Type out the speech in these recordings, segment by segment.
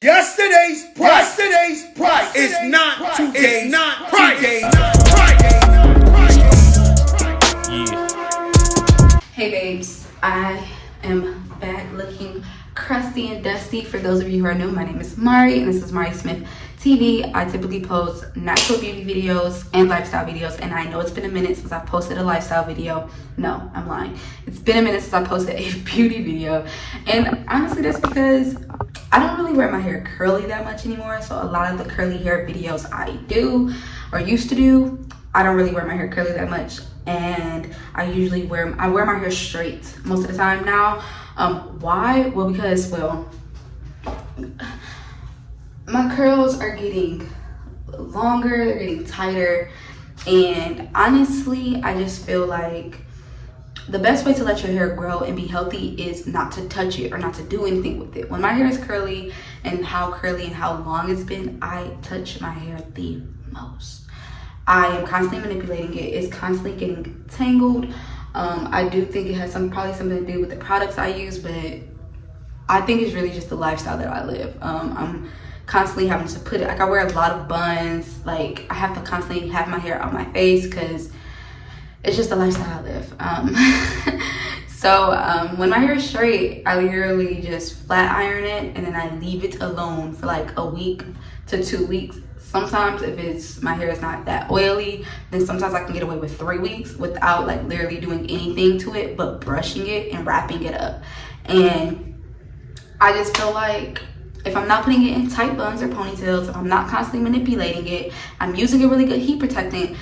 Yesterday's price is not today's price. Hey babes, I am back looking crusty and dusty. For those of you who are new, my name is Mari and this is Mari Smith TV. I typically post natural beauty videos and lifestyle videos, and I know it's been a minute since I posted a lifestyle video. No, I'm lying. It's been a minute since I posted a beauty video, and honestly that's because I don't really wear my hair curly that much anymore. So a lot of the curly hair videos I do or used to do, I don't really wear my hair curly that much, and I wear my hair straight most of the time now. Why? Well, because my curls are getting longer, they're getting tighter, and honestly I just feel like the best way to let your hair grow and be healthy is not to touch it or not to do anything with it. When my hair is curly and how long it's been, I touch my hair the most. I am constantly manipulating it. It's constantly getting tangled. I do think it has probably something to do with the products I use, but I think it's really just the lifestyle that I live. I'm constantly having to put it, like I wear a lot of buns. Like I have to constantly have my hair on my face because it's just the lifestyle I live. So when my hair is straight, I literally just flat iron it and then I leave it alone for like a week to 2 weeks. Sometimes if my hair is not that oily, then sometimes I can get away with 3 weeks without like literally doing anything to it but brushing it and wrapping it up. And I just feel like if I'm not putting it in tight buns or ponytails, if I'm not constantly manipulating it, I'm using a really good heat protectant,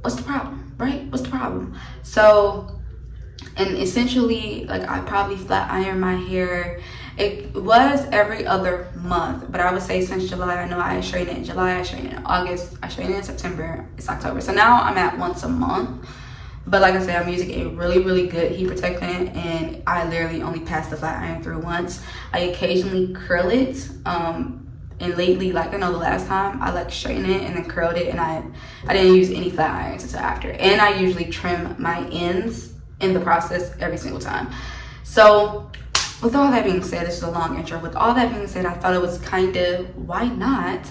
what's the problem, right? What's the problem? So, and essentially, like I probably flat iron my hair. It was every other month, but I would say since July, I know I straighten it in July, I straighten it in August, I straighten it in September, it's October. So now I'm at once a month. But like I said, I'm using a really, really good heat protectant, and I literally only pass the flat iron through once. I occasionally curl it. And lately, like I know the last time, I like straightened it and then curled it, and I didn't use any flat irons until after. And I usually trim my ends in the process every single time. So with all that being said, this is a long intro. With all that being said, I thought it was kind of, why not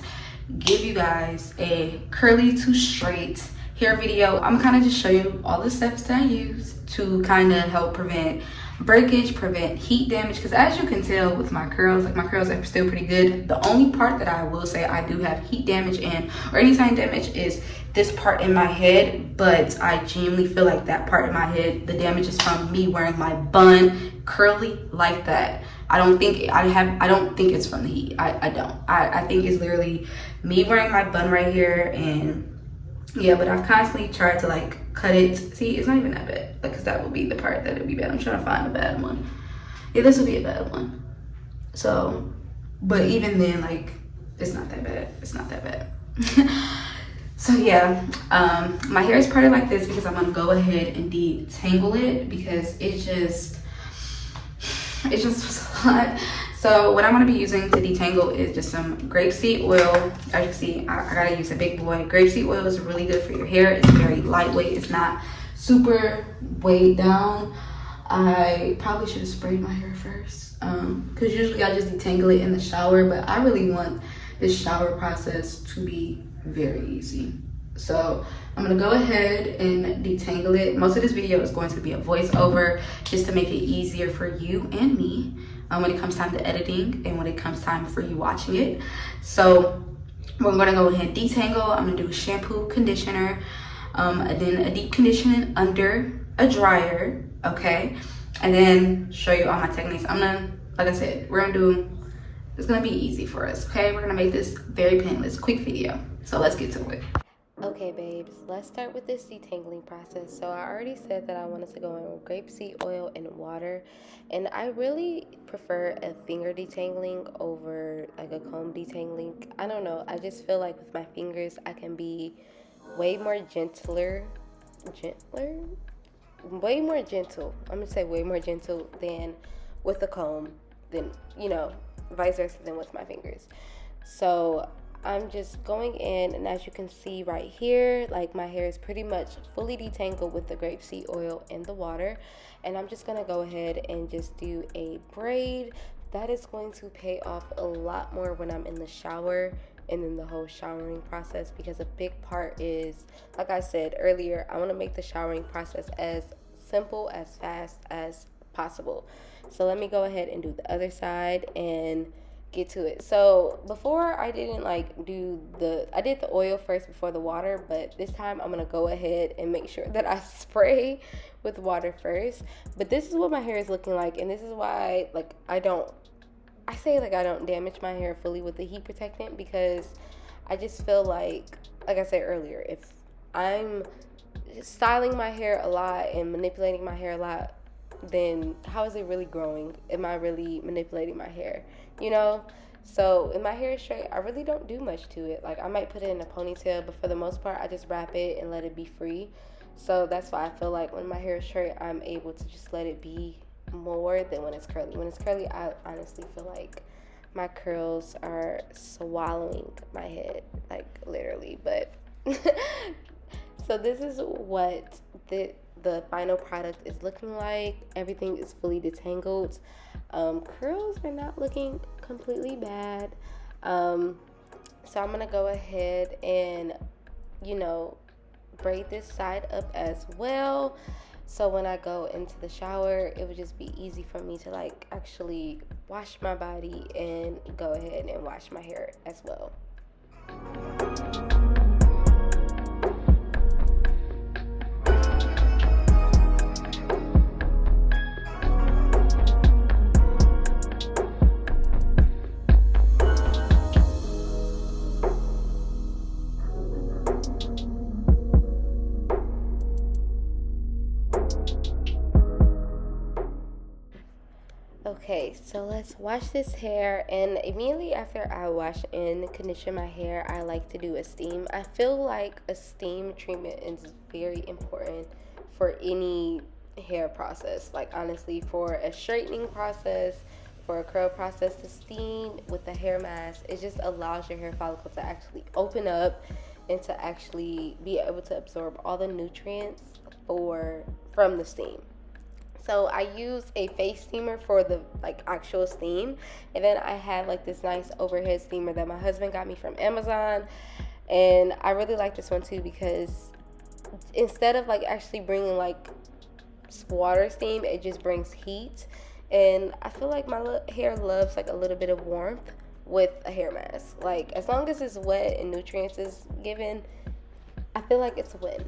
give you guys a curly to straight hair video. I'm kind of just show you all the steps that I use to kind of help prevent breakage, prevent heat damage, because as you can tell with my curls, like my curls are still pretty good. The only part that I will say I do have heat damage in, or any time damage, is this part in my head. But I genuinely feel like that part in my head, the damage is from me wearing my bun curly like that. I don't think it's from the heat. I don't. I think it's literally me wearing my bun right here. And yeah, but I've constantly tried to like cut it. See, it's not even that bad, because that would be the part that would be bad. I'm trying to find a bad one. Yeah, this would be a bad one. So, but even then, like, it's not that bad. It's not that bad. So yeah, my hair is parted like this because I'm gonna go ahead and detangle it, because it just was a lot. So what I'm going to be using to detangle is just some grapeseed oil. As you can see, I gotta use a big boy. Grapeseed oil is really good for your hair. It's very lightweight. It's not super weighed down. I probably should have sprayed my hair first, because usually I just detangle it in the shower, but I really want this shower process to be very easy. So I'm gonna go ahead and detangle it. Most of this video is going to be a voiceover just to make it easier for you and me when it comes time to editing and when it comes time for you watching it. So we're gonna go ahead and detangle. I'm gonna do a shampoo, conditioner, and then a deep conditioning under a dryer, okay? And then show you all my techniques. Like I said, it's gonna be easy for us, okay? We're gonna make this very painless, quick video. So let's get to it. Okay, babes, let's start with this detangling process. So I already said that I wanted to go in with grapeseed oil and water, and I really prefer a finger detangling over like a comb detangling. I don't know, I just feel like with my fingers I can be way more gentle. I'm gonna say way more gentle than with a comb, than, vice versa than with my fingers. So I'm just going in, and as you can see right here, like my hair is pretty much fully detangled with the grapeseed oil and the water, and I'm just gonna go ahead and just do a braid that is going to pay off a lot more when I'm in the shower and then the whole showering process, because a big part is, like I said earlier, I want to make the showering process as simple, as fast as possible. So let me go ahead and do the other side and get to it. So before I didn't I did the oil first before the water, but this time I'm gonna go ahead and make sure that I spray with water first. But this is what my hair is looking like, and this is why I don't damage my hair fully with the heat protectant, because I just feel like I said earlier, if I'm styling my hair a lot and manipulating my hair a lot, then how is it really growing? Am I really manipulating my hair? So if my hair is straight, I really don't do much to it. I might put it in a ponytail, but for the most part, I just wrap it and let it be free. So that's why I feel like when my hair is straight, I'm able to just let it be more than when it's curly. When it's curly, I honestly feel like my curls are swallowing my head, literally. But so this is what the final product is looking like. Everything is fully detangled. Curls are not looking completely bad. So I'm gonna go ahead and braid this side up as well, so when I go into the shower, it would just be easy for me to actually wash my body and go ahead and wash my hair as well. Okay, so let's wash this hair, and immediately after I wash and condition my hair, I like to do a steam. I feel like a steam treatment is very important for any hair process. Honestly, for a straightening process, for a curl process, to steam with the hair mask, it just allows your hair follicle to actually open up and to actually be able to absorb all the nutrients from the steam. So I use a face steamer for the actual steam, and then I have this nice overhead steamer that my husband got me from Amazon, and I really like this one too, because instead of actually bringing water steam, it just brings heat, and I feel like my hair loves a little bit of warmth with a hair mask. As long as it's wet and nutrients is given, I feel like it's a win.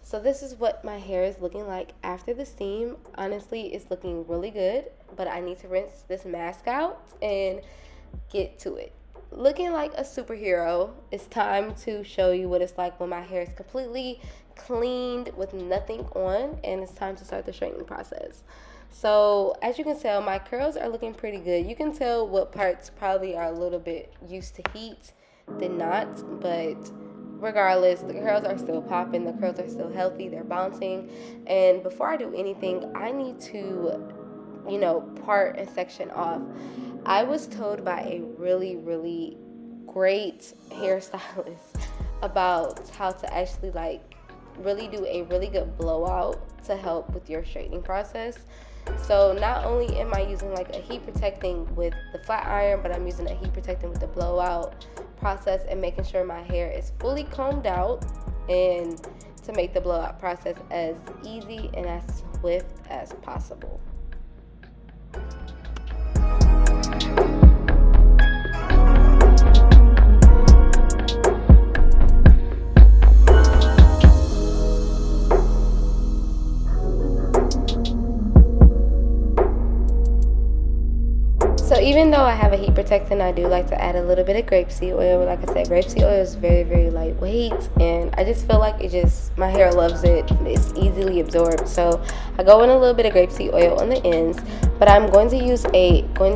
So this is what my hair is looking like after the steam. Honestly, it's looking really good, but I need to rinse this mask out and get to it. Looking like a superhero, it's time to show you what it's like when my hair is completely cleaned with nothing on, and it's time to start the straightening process. So as you can tell, my curls are looking pretty good. You can tell what parts probably are a little bit used to heat than not, but regardless, the curls are still popping, the curls are still healthy, they're bouncing. And before I do anything, I need to, part and section off. I was told by a really, really great hairstylist about how to actually really do a really good blowout to help with your straightening process. So not only am I using a heat protecting with the flat iron, but I'm using a heat protecting with the blowout process and making sure my hair is fully combed out, and to make the blowout process as easy and as swift as possible. So even though I have a heat protectant, I do like to add a little bit of grapeseed oil. Like I said, grapeseed oil is very, very lightweight, and I just feel like my hair loves it. It's easily absorbed. So I go in a little bit of grapeseed oil on the ends, but I'm going to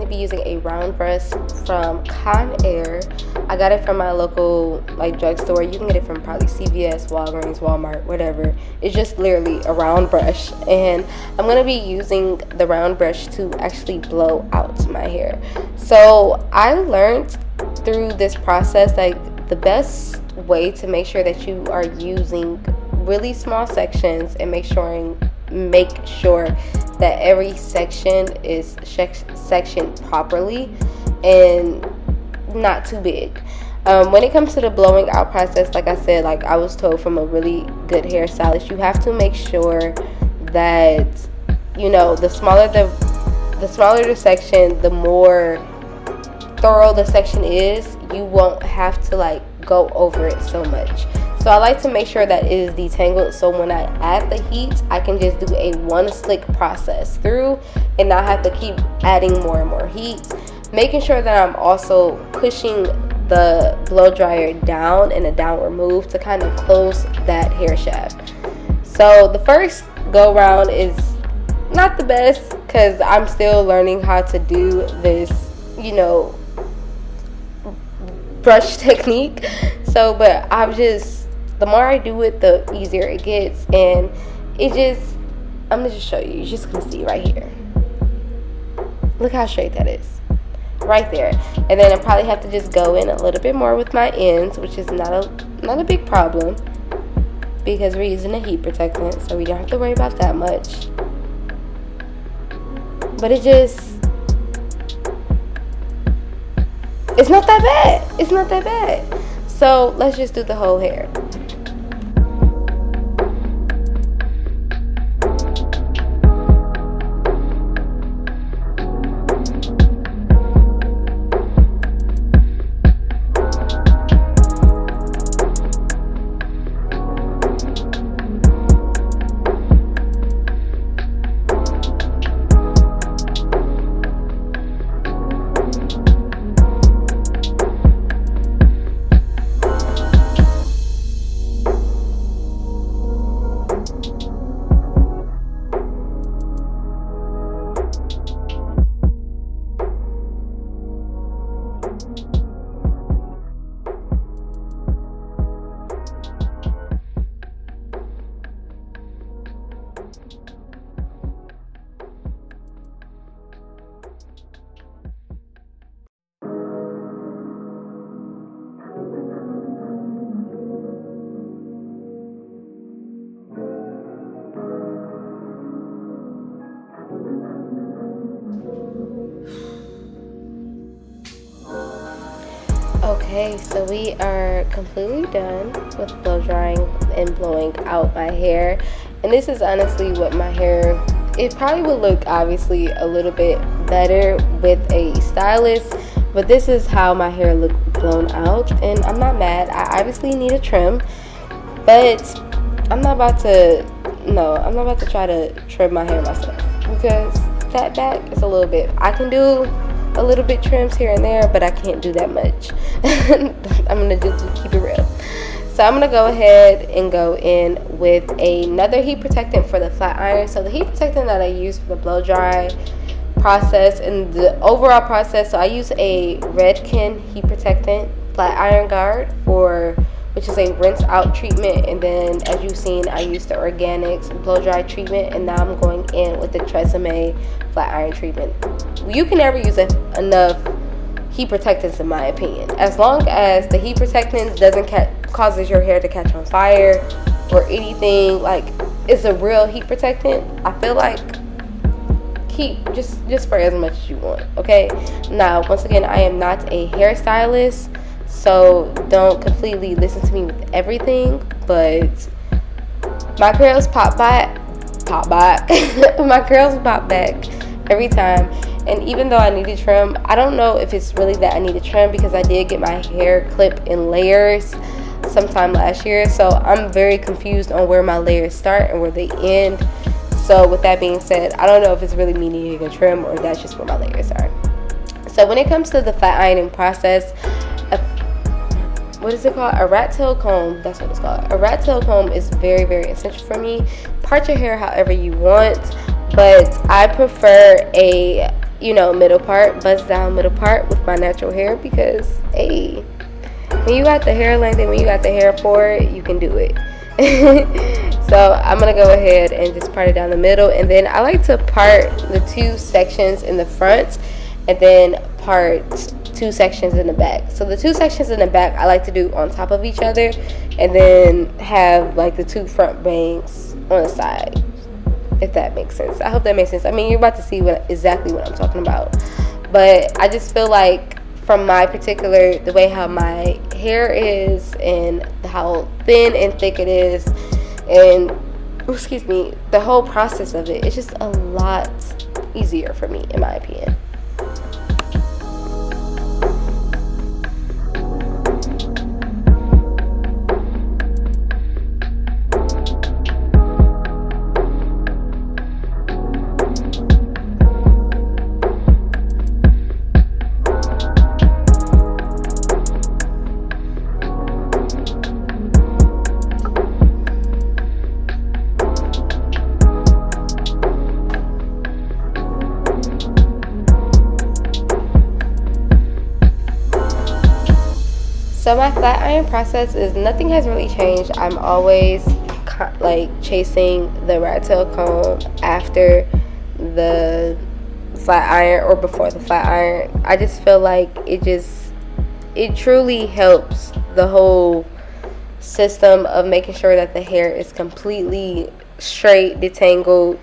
be using a round brush from Conair. I got it from my local drugstore. You can get it from probably CVS, Walgreens, Walmart, whatever. It's just literally a round brush, and I'm going to be using the round brush to actually blow out my hair. So I learned through this process the best way to make sure that you are using really small sections and make sure make sure that every section is sectioned properly and not too big. When it comes to the blowing out process, like I said, like I was told from a really good hairstylist, you have to make sure that, you know, the smaller the section, the more thorough the section is, you won't have to like go over it so much. So I like to make sure that it is detangled, so when I add the heat, I can just do a one slick process through and not have to keep adding more and more heat. Making sure that I'm also pushing the blow dryer down in a downward move to kind of close that hair shaft. So the first go round is not the best because I'm still learning how to do this, you know, brush technique. So, but the more I do it, the easier it gets, and I'm gonna just show you. You're just gonna see right here. Look how straight that is, right there. And then I probably have to just go in a little bit more with my ends, which is not a big problem because we're using a heat protectant, so we don't have to worry about that much. But it's not that bad. It's not that bad. So let's just do the whole hair. Okay, so we are completely done with blow drying and blowing out my hair. And this is honestly what my hair, it probably would look obviously a little bit better with a stylist, but this is how my hair looked blown out, and I'm not mad. I obviously need a trim, but I'm not about to try to trim my hair myself because that back is a little bit, I can do a little bit trims here and there, but I can't do that much. I'm gonna just keep it real. So I'm gonna go ahead and go in with another heat protectant for the flat iron. So the heat protectant that I use for the blow dry process and the overall process, so I use a Redken heat protectant flat iron guard which is a rinse out treatment, and then as you've seen, I use the Organics blow dry treatment, and now I'm going in with the Tresemme flat iron treatment. You can never use enough heat protectants in my opinion, as long as the heat protectant doesn't causes your hair to catch on fire or anything. Like, it's a real heat protectant. I feel like just spray as much as you want, okay? Now, once again, I am not a hairstylist, so don't completely listen to me with everything, but my curls pop back. My curls pop back every time. And even though I need to trim, I don't know if it's really that I need to trim, because I did get my hair clipped in layers sometime last year, so I'm very confused on where my layers start and where they end. So with that being said, I don't know if it's really me needing a trim or that's just where my layers are. So when it comes to the flat ironing process, what is it called? A rat tail comb. That's what it's called. A rat tail comb is very, very essential for me. Part your hair however you want, but I prefer a, middle part, buzz down middle part with my natural hair, because when you got the hair length and when you got the hair for it, you can do it. So I'm gonna go ahead and just part it down the middle, and then I like to part the two sections in the front and then part two sections in the back. So the two sections in the back I like to do on top of each other, and then have like the two front bangs on the side. if that makes sense. I hope that makes sense. I mean, you're about to see exactly what I'm talking about. But I just feel like from my particular, the way how my hair is and how thin and thick it is, and excuse me, the whole process of it, it's just a lot easier for me, in my opinion. So my flat iron process is, nothing has really changed. I'm always like chasing the rat tail comb after the flat iron or before the flat iron. I just feel like it truly helps the whole system of making sure that the hair is completely straight, detangled,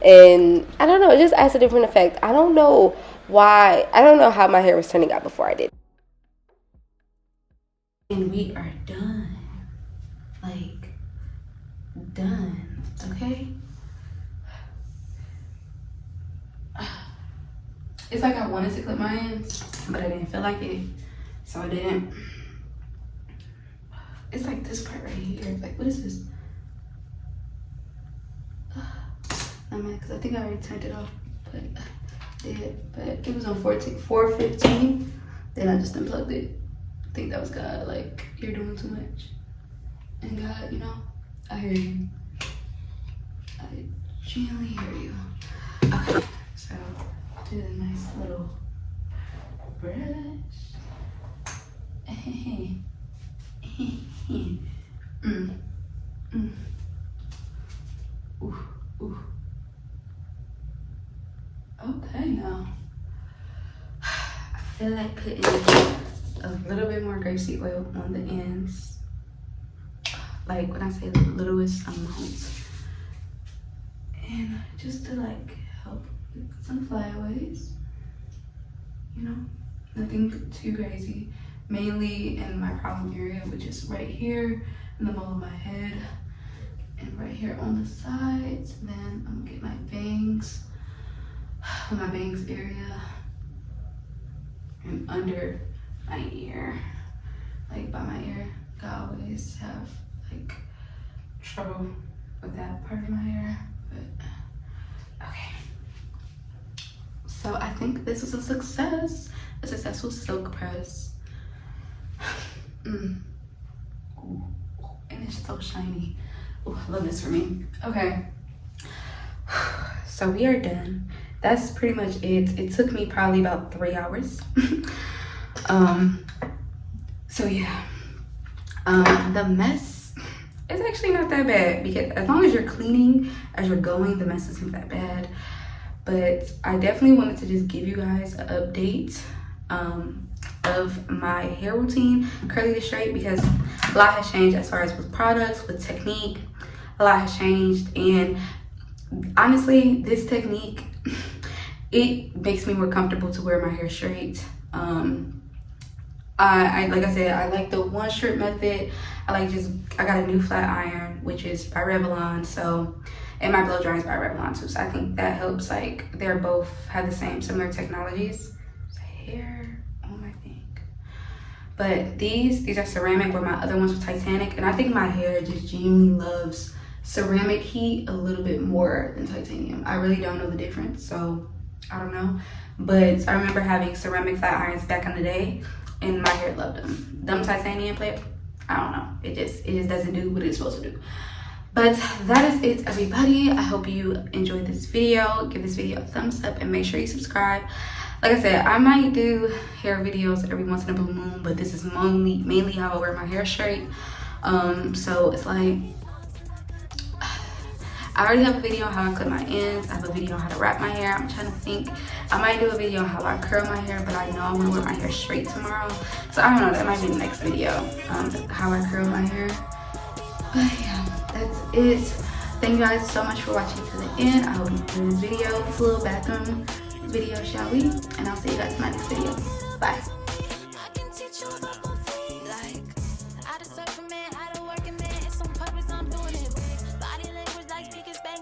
and I don't know, it just adds a different effect. I don't know why. I don't know how my hair was turning out before I did. And we are done. Like, done. Okay? It's like I wanted to clip my ends, but I didn't feel like it, so I didn't. It's like this part right here. Like, what is this? I'm mad because I think I already turned it off, but I did. But it was on 4:15. Then I just unplugged it. I think that was God, like, you're doing too much. And God, you know, I hear you. I genuinely hear you. Okay, so do the nice little brush. Ooh, ooh. Okay, now. I feel like putting a little bit more grapeseed oil on the ends. Like when I say the littlest amount. And just to like help with some flyaways. You know, nothing too crazy. Mainly in my problem area, which is right here in the middle of my head. And right here on the sides. Then I'm gonna get my bangs. My bangs area. And under my ear, like by my ear. I always have like trouble with that part of my hair, but okay. So I think this was a successful silk press. Ooh, and it's so shiny. Ooh, I love this for me. Okay, so we are done. That's pretty much it. It took me probably about 3 hours. So yeah, the mess is actually not that bad because as long as you're cleaning as you're going, the mess isn't that bad. But I definitely wanted to just give you guys an update of my hair routine, curly to straight, because a lot has changed as far as with products, with technique. A lot has changed, and honestly, this technique, it makes me more comfortable to wear my hair straight. I like I said, I like the one strip method. I got a new flat iron, which is by Revlon, so, and my blow dryer is by Revlon too, so I think that helps. Like, they're both have the similar technologies. There's hair on my thing, but these are ceramic, where my other ones were Titanic, and I think my hair just genuinely loves ceramic heat a little bit more than titanium. I really don't know the difference, so I don't know, but I remember having ceramic flat irons back in the day, and my hair loved them. Them titanium plate, I don't know. It just doesn't do what it's supposed to do. But that is it, everybody. I hope you enjoyed this video. Give this video a thumbs up and make sure you subscribe. Like I said, I might do hair videos every once in a blue moon, but this is mainly how I wear my hair straight. So it's like, I already have a video on how I clip my ends. I have a video on how to wrap my hair. I'm trying to think. I might do a video on how I curl my hair, but I know I'm gonna wear my hair straight tomorrow. So I don't know, that might be the next video, how I curl my hair. But yeah, that's it. Thank you guys so much for watching to the end. I hope you enjoyed this video, this little bathroom video, shall we? And I'll see you guys in my next video. Bye.